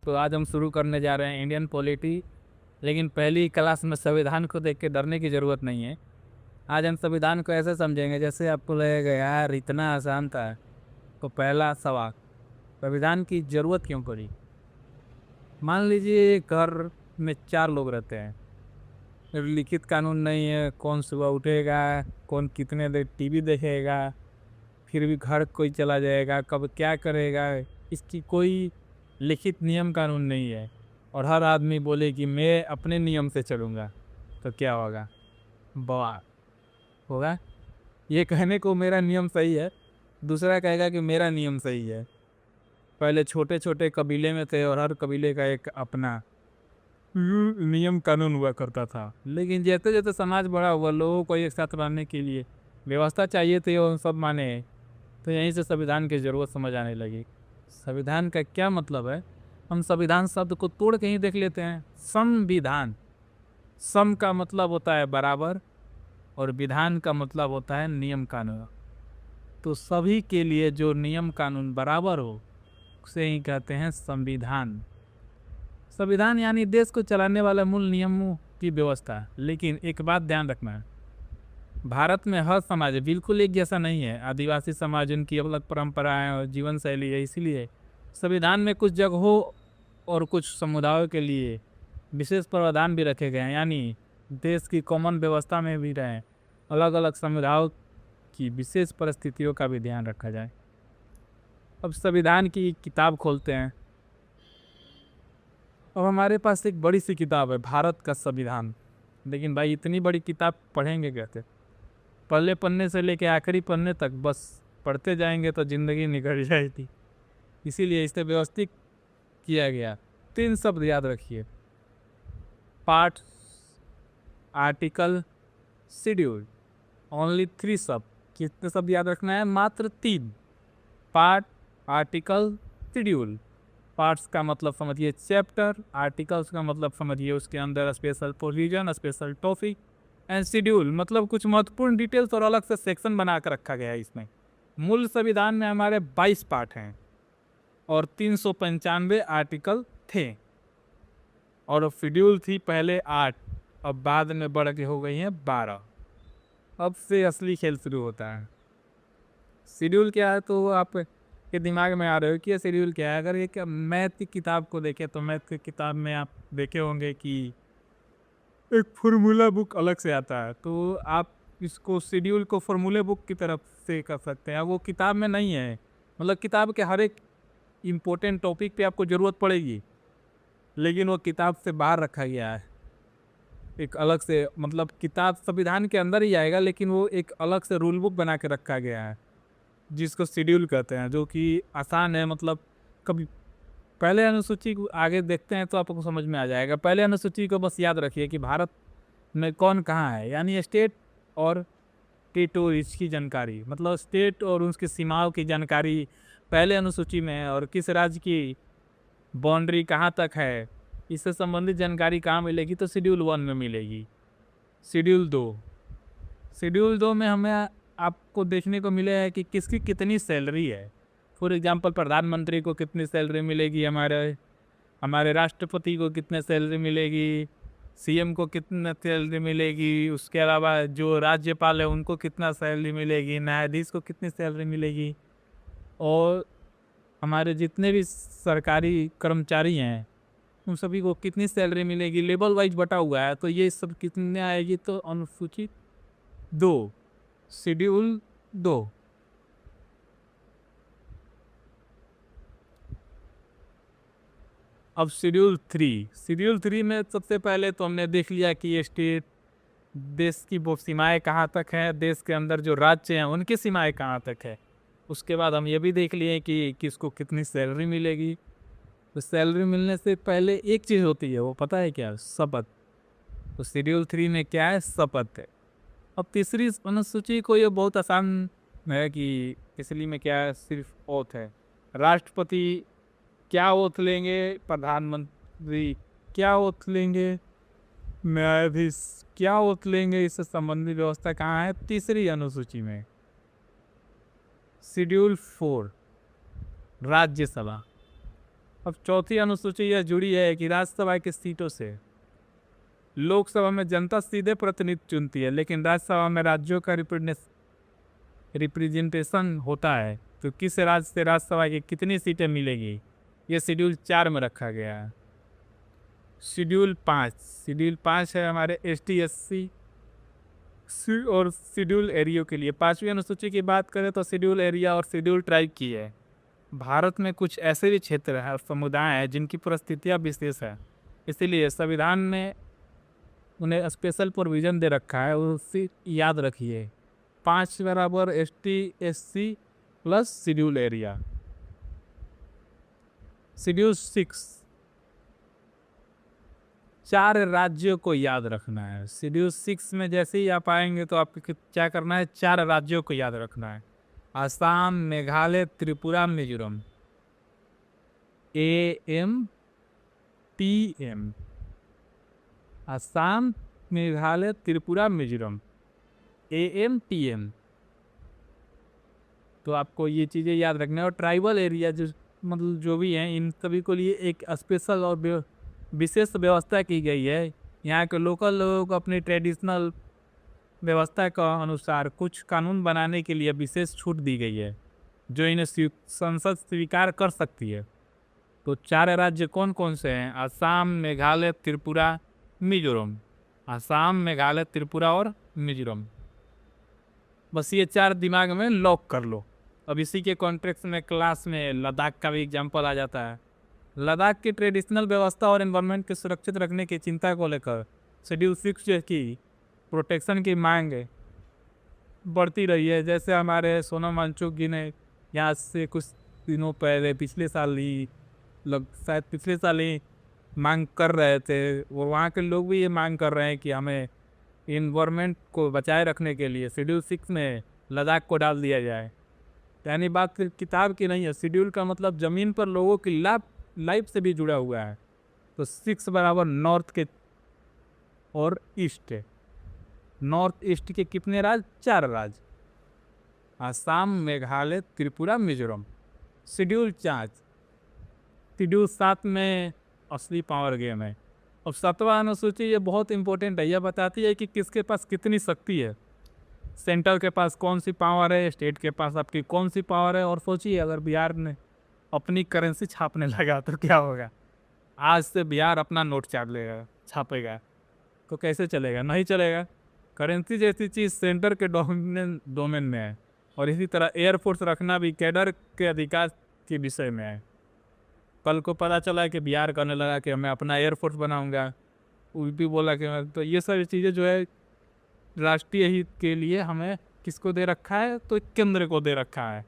तो आज हम शुरू करने जा रहे हैं इंडियन पॉलिटी। लेकिन पहली क्लास में संविधान को देख के डरने की ज़रूरत नहीं है। आज हम संविधान को ऐसे समझेंगे जैसे आपको लगेगा यार इतना आसान था। तो पहला सवाल, संविधान की ज़रूरत क्यों पड़ी? मान लीजिए घर में 4 लोग रहते हैं, लिखित कानून नहीं है, कौन सुबह उठेगा, कौन कितने देर टीवी देखेगा, फिर भी घर कोई चला जाएगा, कब क्या करेगा, इसकी कोई लिखित नियम कानून नहीं है। और हर आदमी बोले कि मैं अपने नियम से चलूँगा, तो क्या होगा? बवाल होगा। ये कहने को मेरा नियम सही है, दूसरा कहेगा कि मेरा नियम सही है। पहले छोटे छोटे कबीले में थे और हर कबीले का एक अपना नियम कानून हुआ करता था, लेकिन जैसे जैसे समाज बड़ा हुआ, लोगों को एक साथ रहने के लिए व्यवस्था चाहिए थी और सब माने, तो यहीं से संविधान की ज़रूरत समझ आने लगी। संविधान का क्या मतलब है? हम संविधान शब्द को तोड़ के ही देख लेते हैं। संविधान, सम का मतलब होता है बराबर और विधान का मतलब होता है नियम कानून। तो सभी के लिए जो नियम कानून बराबर हो उसे ही कहते हैं संविधान। संविधान यानी देश को चलाने वाला मूल नियमों की व्यवस्था। लेकिन एक बात ध्यान रखना है, भारत में हर समाज बिल्कुल एक जैसा नहीं है। आदिवासी समाज, उनकी अलग परंपराएं और जीवन शैली है, इसलिए संविधान में कुछ जगहों और कुछ समुदायों के लिए विशेष प्रावधान भी रखे गए हैं, यानी देश की कॉमन व्यवस्था में भी रहें, अलग अलग समुदायों की विशेष परिस्थितियों का भी ध्यान रखा जाए। अब संविधान की किताब खोलते हैं। अब हमारे पास एक बड़ी सी किताब है, भारत का संविधान। लेकिन भाई इतनी बड़ी किताब पढ़ेंगे कैसे? पहले पन्ने से लेके आखिरी पन्ने तक बस पढ़ते जाएंगे तो ज़िंदगी निकल जाएगी। इसीलिए इसे व्यवस्थित किया गया। 3 शब्द याद रखिए: पार्ट, आर्टिकल, शेड्यूल। ओनली 3 शब्द। कितने शब्द याद रखना है? मात्र 3। Part, article, schedule. पार्ट्स का मतलब समझिए चैप्टर, आर्टिकल्स का मतलब समझिए उसके अंदर special provision, special topic, and schedule मतलब कुछ महत्वपूर्ण डिटेल्स और अलग से सेक्शन बना कर रखा गया है इसमें। मूल संविधान में हमारे 22 पार्ट हैं और 395 आर्टिकल थे, और शेड्यूल थी पहले 8, अब बाद में बढ़ के हो गई हैं 12। अब से असली खेल शुरू होता है। शेड्यूल क्या है तो आप के दिमाग में आ रहे हो कि ये शेड्यूल क्या है। अगर एक मैथ की किताब को देखें तो मैथ की किताब में आप देखे होंगे कि एक फार्मूला बुक अलग से आता है, तो आप इसको शेड्यूल को फार्मूले बुक की तरफ से कर सकते हैं। वो किताब में नहीं है, मतलब किताब के हर एक इम्पोर्टेंट टॉपिक पे आपको ज़रूरत पड़ेगी, लेकिन वो किताब से बाहर रखा गया है एक अलग से। मतलब किताब संविधान के अंदर ही आएगा, लेकिन वो एक अलग से रूल बुक बना के रखा गया है जिसको शेड्यूल कहते हैं, जो कि आसान है। मतलब कभी पहले अनुसूची को आगे देखते हैं तो आपको समझ में आ जाएगा। पहले अनुसूची को बस याद रखिए कि भारत में कौन कहाँ है, यानी स्टेट और टेरिटोरी, इसकी जानकारी, मतलब स्टेट और उसकी सीमाओं की जानकारी पहले अनुसूची में है, और किस राज्य की बाउंड्री कहाँ तक है, इससे संबंधित जानकारी कहाँ मिलेगी, तो शेड्यूल 1 में मिलेगी। शेड्यूल 2, शेड्यूल 2 में हमें आपको देखने को मिले है कि किसकी कितनी सैलरी है। फॉर एग्जांपल प्रधानमंत्री को कितनी सैलरी मिलेगी, हमारे राष्ट्रपति को कितने सैलरी मिलेगी, सीएम को कितना सैलरी मिलेगी, उसके अलावा जो राज्यपाल है उनको कितना सैलरी मिलेगी, न्यायाधीश को कितनी सैलरी मिलेगी, और हमारे जितने भी सरकारी कर्मचारी हैं उन सभी को कितनी सैलरी मिलेगी। लेवल वाइज बटा हुआ है, तो ये सब कितने आएगी, तो अनुसूची 2, शेड्यूल 2। अब शेड्यूल 3, शेड्यूल 3 में सबसे पहले तो हमने देख लिया कि ये स्टेट, देश की वो सीमाएं कहाँ तक हैं, देश के अंदर जो राज्य हैं उनकी सीमाएं कहाँ तक है। उसके बाद हम ये भी देख लिए कि किसको कितनी सैलरी मिलेगी। तो सैलरी मिलने से पहले एक चीज़ होती है, वो पता है क्या? शपथ। तो शेड्यूल 3 में क्या है? शपथ है। अब तीसरी अनुसूची को ये बहुत आसान है कि इसलिए में क्या है, सिर्फ ओथ है। राष्ट्रपति क्या ओथ लेंगे, प्रधानमंत्री क्या ओथ लेंगे, न्यायाधीश क्या ओथ लेंगे, इससे संबंधित व्यवस्था कहाँ है? तीसरी अनुसूची में। शेड्यूल 4, राज्यसभा। अब चौथी अनुसूची यह जुड़ी है कि राज्यसभा की सीटों से लोकसभा में जनता सीधे प्रतिनिधि चुनती है, लेकिन राज्यसभा में राज्यों का रिप्रेजेंटेशन होता है। तो किस राज्य से राज्यसभा की कितनी सीटें मिलेगी, ये शेड्यूल 4 में रखा गया है। शेड्यूल 5 है हमारे ST SC और शेड्यूल एरियो के लिए। 5वीं अनुसूची की बात करें तो शेड्यूल एरिया और शेड्यूल ट्राइब की है। भारत में कुछ ऐसे भी क्षेत्र हैं और समुदाय हैं जिनकी परिस्थितियाँ विशेष है, इसीलिए संविधान ने उन्हें स्पेशल प्रोविज़न दे रखा है, उसे याद रखिए। 5 बराबर ST SC plus schedule area. Schedule 6 4 राज्यों को याद रखना है। शेड्यूल 6 में जैसे ही आप आएंगे तो आपको क्या करना है, 4 राज्यों को याद रखना है। असम, मेघालय, त्रिपुरा, मिजोरम। AMTM। असम, मेघालय, त्रिपुरा, मिजोरम। AMTM। तो आपको ये चीज़ें याद रखना है। और ट्राइबल एरिया मतलब जो भी हैं, इन सभी को लिए एक स्पेशल और विशेष व्यवस्था की गई है। यहाँ के लोकल लोगों को अपनी ट्रेडिशनल व्यवस्था का अनुसार कुछ कानून बनाने के लिए विशेष छूट दी गई है, जो इन्हें संसद स्वीकार कर सकती है। तो 4 राज्य कौन कौन से हैं? असम, मेघालय, त्रिपुरा, मिजोरम। असम, मेघालय, त्रिपुरा और मिजोरम। बस ये 4 दिमाग में लॉक कर लो। अब इसी के कॉन्टेक्स्ट में क्लास में लद्दाख का भी एग्जाम्पल आ जाता है। लद्दाख की ट्रेडिशनल व्यवस्था और एनवायरनमेंट के सुरक्षित रखने की चिंता को लेकर शेड्यूल 6 की प्रोटेक्शन की मांग बढ़ती रही है। जैसे हमारे सोनम वांगचुक जी ने यहाँ से कुछ दिनों पहले पिछले साल ही मांग कर रहे थे। वो वहाँ के लोग भी ये मांग कर रहे हैं कि हमें इन्वायरमेंट को बचाए रखने के लिए शेड्यूल 6 में लद्दाख को डाल दिया जाए। यानी बात किताब की नहीं है, शेड्यूल का मतलब ज़मीन पर लोगों की लाइफ से भी जुड़ा हुआ है। तो 6 बराबर नॉर्थ के और ईस्ट है। नॉर्थ ईस्ट के कितने राज्य? 4 राज्य। असम, मेघालय, त्रिपुरा, मिजोरम। शेड्यूल 7 में असली पावर गेम है। अब 7वां अनुसूची ये बहुत इंपॉर्टेंट है। यह बताती है कि किसके पास कितनी शक्ति है। सेंटर के पास कौन सी पावर है, स्टेट के पास आपकी कौन सी पावर है। और सोचिए अगर बिहार ने अपनी करेंसी छापने लगा तो क्या होगा। आज से बिहार अपना नोट छापेगा तो कैसे चलेगा? नहीं चलेगा। करेंसी जैसी चीज़ सेंटर के डोमेन में है। और इसी तरह एयरफोर्स रखना भी कैडर के अधिकार के विषय में है। कल को पता चला कि बिहार करने लगा कि मैं अपना एयरफोर्स बनाऊंगा, वो भी बोला कि तो ये सारी चीज़ें जो है राष्ट्रीय हित के लिए हमें किसको दे रखा है? तो केंद्र को दे रखा है।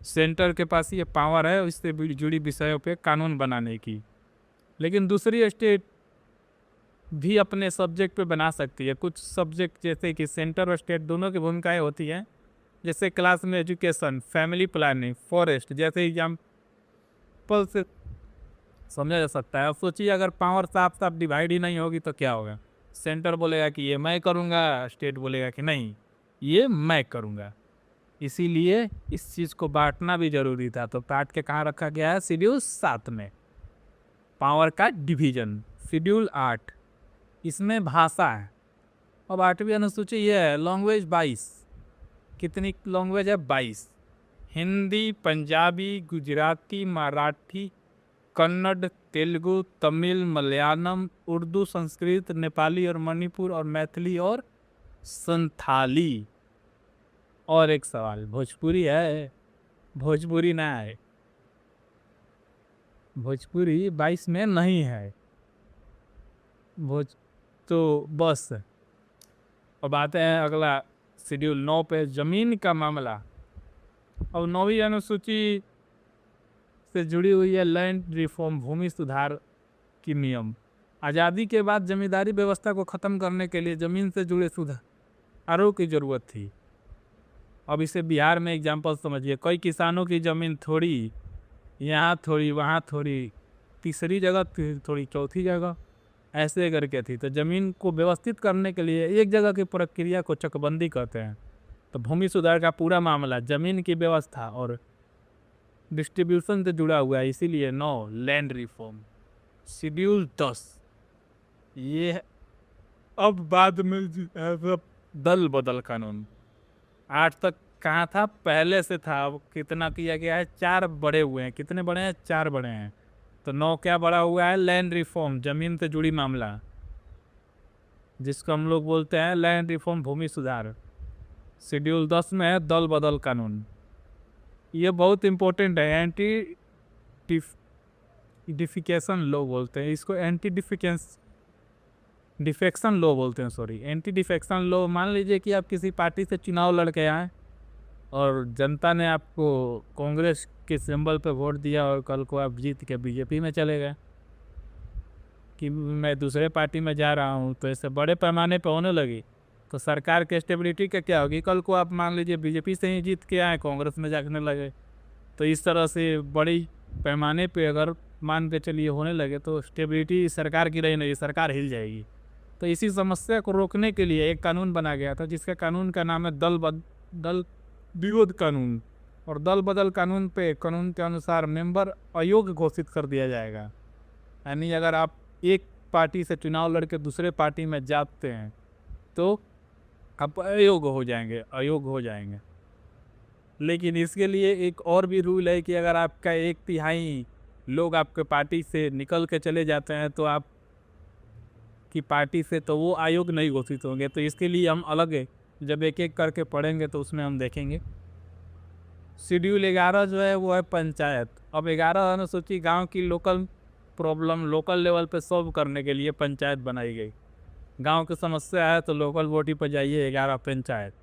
सेंटर के पास ये पावर है इससे जुड़ी विषयों पे कानून बनाने की। लेकिन दूसरी स्टेट भी अपने सब्जेक्ट पे बना सकती है। कुछ सब्जेक्ट जैसे कि सेंटर और स्टेट दोनों की भूमिकाएं होती हैं। जैसे क्लास में एजुकेशन, फैमिली प्लानिंग, फॉरेस्ट जैसे एग्जाम्पल से समझा जा सकता है। अब सोचिए अगर पावर साफ डिवाइड ही नहीं होगी तो क्या होगा? सेंटर बोलेगा कि ये मैं करूँगा, स्टेट बोलेगा कि नहीं ये मैं करूँगा। इसीलिए इस चीज़ को बांटना भी जरूरी था। तो बांट के कहाँ रखा गया है? शेड्यूल 7 में पावर का डिवीजन। शेड्यूल 8 इसमें भाषा है। अब 8वीं अनुसूची ये है लैंग्वेज 22। कितनी लैंग्वेज है? 22। हिंदी, पंजाबी, गुजराती, मराठी, कन्नड़, तेलुगु, तमिल, मलयालम, उर्दू, संस्कृत, नेपाली और मणिपुर और मैथिली और संथाली। और एक सवाल, भोजपुरी है? भोजपुरी ना है, भोजपुरी 22 में नहीं है। तो बस अब आते हैं अगला शेड्यूल 9 पे, ज़मीन का मामला। अब 9वीं अनुसूची से जुड़ी हुई है लैंड रिफॉर्म, भूमि सुधार की नियम। आज़ादी के बाद जमींदारी व्यवस्था को ख़त्म करने के लिए ज़मीन से जुड़े सुधारों की ज़रूरत थी। अब इसे बिहार में एग्जाम्पल समझिए। कई किसानों की ज़मीन थोड़ी यहाँ थोड़ी वहाँ थोड़ी, तीसरी जगह थोड़ी, चौथी जगह ऐसे करके थी। तो ज़मीन को व्यवस्थित करने के लिए एक जगह की प्रक्रिया को चकबंदी कहते हैं। तो भूमि सुधार का पूरा मामला ज़मीन की व्यवस्था और डिस्ट्रीब्यूशन से जुड़ा हुआ है, इसीलिए 9 लैंड रिफॉर्म। शेड्यूल 10 ये है। अब बाद में सब दल बदल कानून। 8 तक कहाँ था, पहले से था, अब कितना किया गया है, 4 बड़े हुए हैं। कितने बड़े हैं, 4 बड़े हैं। तो 9 क्या बड़ा हुआ है, लैंड रिफॉर्म, जमीन से जुड़ी मामला, जिसको हम लोग बोलते हैं लैंड रिफॉर्म, भूमि सुधार। शेड्यूल 10 में है दल बदल कानून। ये बहुत इंपॉर्टेंट है। एंटी डिफिकेशन लॉ बोलते हैं इसको, एंटी डिफेक्शन लॉ बोलते हैं, सॉरी, एंटी डिफेक्शन लॉ। मान लीजिए कि आप किसी पार्टी से चुनाव लड़ के आए और जनता ने आपको कांग्रेस के सिंबल पे वोट दिया और कल को आप जीत के बीजेपी में चले गए कि मैं दूसरे पार्टी में जा रहा हूँ, तो ऐसे बड़े पैमाने पे होने लगी तो सरकार के स्टेबिलिटी का क्या होगी। कल को आप मान लीजिए बीजेपी से ही जीत के आए, कांग्रेस में जाने लगे, तो इस तरह से बड़ी पैमाने पे अगर मान के चलिए होने लगे तो स्टेबिलिटी सरकार की रही नहीं, सरकार हिल जाएगी। तो इसी समस्या को रोकने के लिए एक कानून बना गया था, जिसका कानून का नाम है दल विरोध कानून। और दल बदल कानून पे कानून के अनुसार मेंबर अयोग्य घोषित कर दिया जाएगा। यानी अगर आप एक पार्टी से चुनाव लड़के दूसरे पार्टी में जाते हैं तो आप अयोग्य हो जाएंगे। लेकिन इसके लिए एक और भी रूल है कि अगर आपका 1/3 लोग आपके पार्टी से निकल के चले जाते हैं तो आप की पार्टी से, तो वो आयोग नहीं घोषित होंगे। तो इसके लिए हम अलग है, जब एक एक करके पढ़ेंगे तो उसमें हम देखेंगे। शेड्यूल 11 जो है वो है पंचायत। अब 11 अनुसूची गांव की लोकल प्रॉब्लम लोकल लेवल पे सॉल्व करने के लिए पंचायत बनाई गई। गांव की समस्या है तो लोकल बॉडी पर जाइए, 11 पंचायत,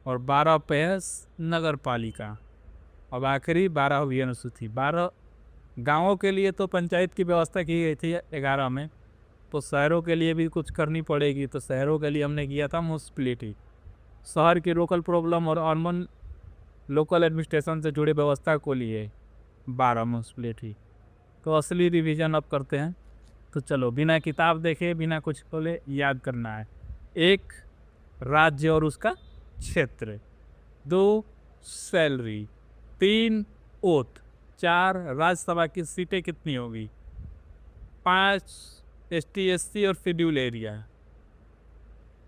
और 12 पे है नगर पालिका। अब आखिरी 12वीं अनुसूची। 12 गाँवों के लिए तो पंचायत की व्यवस्था की गई थी 11 में, तो शहरों के लिए भी कुछ करनी पड़ेगी। तो शहरों के लिए हमने किया था म्यूनिसिपैलिटी, शहर की लोकल प्रॉब्लम और अर्बन लोकल एडमिनिस्ट्रेशन से जुड़े व्यवस्था को लिए 12 म्यूनिसिपैलिटी। तो असली रिवीजन अब करते हैं। तो चलो, बिना किताब देखे बिना कुछ खोले याद करना है। 1 राज्य और उसका क्षेत्र, 2 सैलरी, 3 ओथ, 4 राज्यसभा की सीटें कितनी होगी, 5 ST SC और schedule area,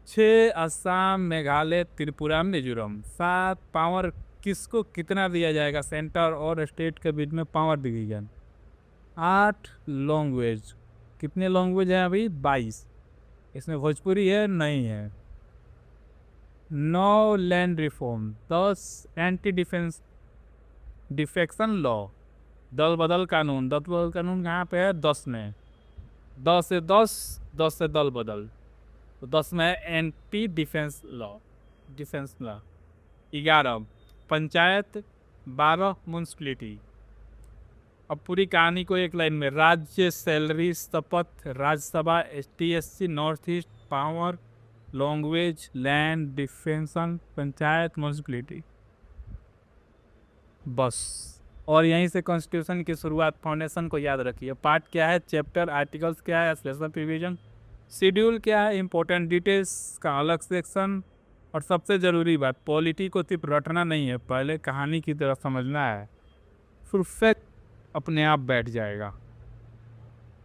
6 Assam Meghalaya Tripura Mizoram, 7 power किसको कितना दिया जाएगा, सेंटर और स्टेट के बीच में पावर डिवीजन, 8 लैंग्वेज, कितने लैंग्वेज हैं अभी, 22, इसमें भोजपुरी है नहीं है, 9 land reform, 10 anti defection law, दल बदल कानून। दल बदल कानून कहाँ पे है, 10 में, 10 से 10 से दल बदल, तो 10 में है anti defence law. 11 panchayat, 12 municipality. अब पूरी कहानी को एक लाइन में, राज्य, सैलरी, शपथ, Rajya Sabha, ST SC, north east, power, language, land, defence, panchayat, municipality, बस। और यहीं से कॉन्स्टिट्यूशन की शुरुआत, फाउंडेशन को याद रखिए। पार्ट क्या है, चैप्टर, आर्टिकल्स क्या है, स्पेशल प्रोविजन, शेड्यूल क्या है, इंपॉर्टेंट डिटेल्स का अलग सेक्शन, और सबसे ज़रूरी बात, पॉलिटी को सिर्फ रटना नहीं है, पहले कहानी की तरह समझना है, फिर फैक्ट अपने आप बैठ जाएगा।